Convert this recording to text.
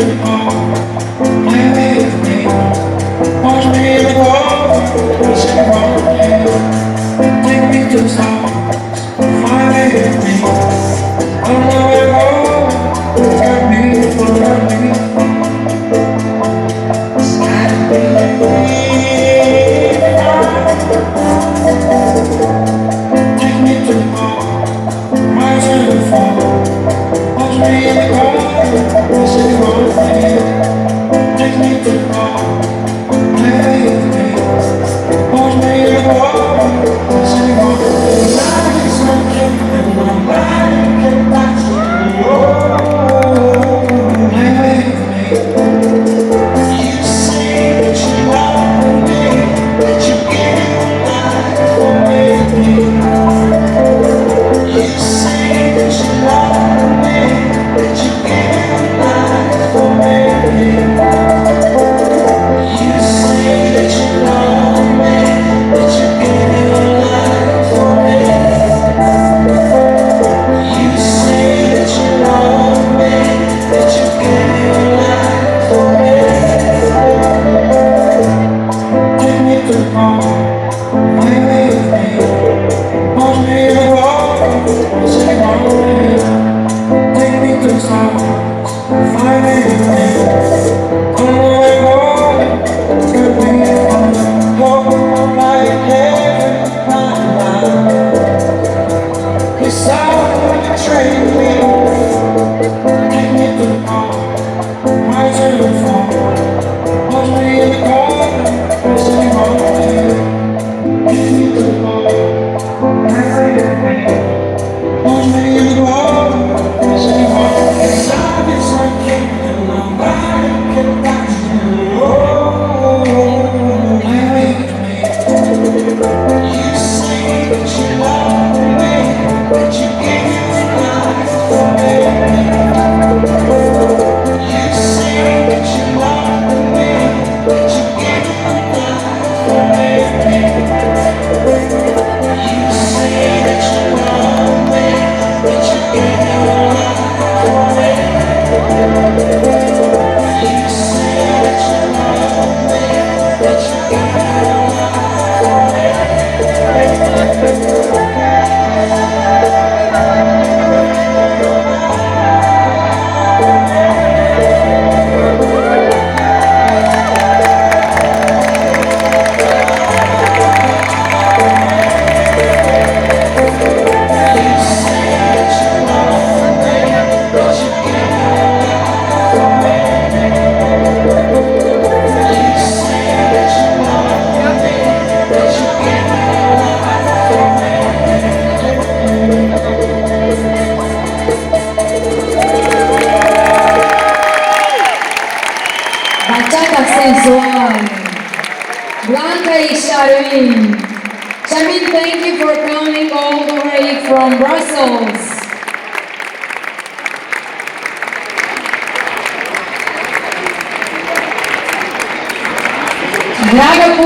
to the ball, play with me. Watch me in the ball, say one day. Take me to the stars, fly with me. I don't know where to go, got me, got me. Take me to the ball, rise and fall. Watch me in the car, say one day. Take me to the ball, play with me. Watch me in the ball, say one day. Life is something and nobody can touch you. Oh, play with me. You say that you love me, that you give your life for me. You say that you love me, that you give your life for me. You say that you love me, that you give your life for me. You say that you love me, that you give your life for me. Take me to the ball, play with me. Watch me in the ball, say one day. Take me to the stars, fly with me. I don't know where I'm going, got me falling. Hope like heaven, it's all betrayed me. Take me to the ball, rise and fall. Watch me in the garden, say one day. Take me to the ball, play with me. Watch me in the garden, say one day. Love is something and nobody can touch you. Oh, play with me. You say that you love me, that you give your life for me. You say that you love me, that you give your life for me. You say that you love me, that you give your life for me. You say that you love me, that you give your life for Bachata sensual. Blanca y Charmin. Charmin, thank you for coming all the way from Brussels. Draga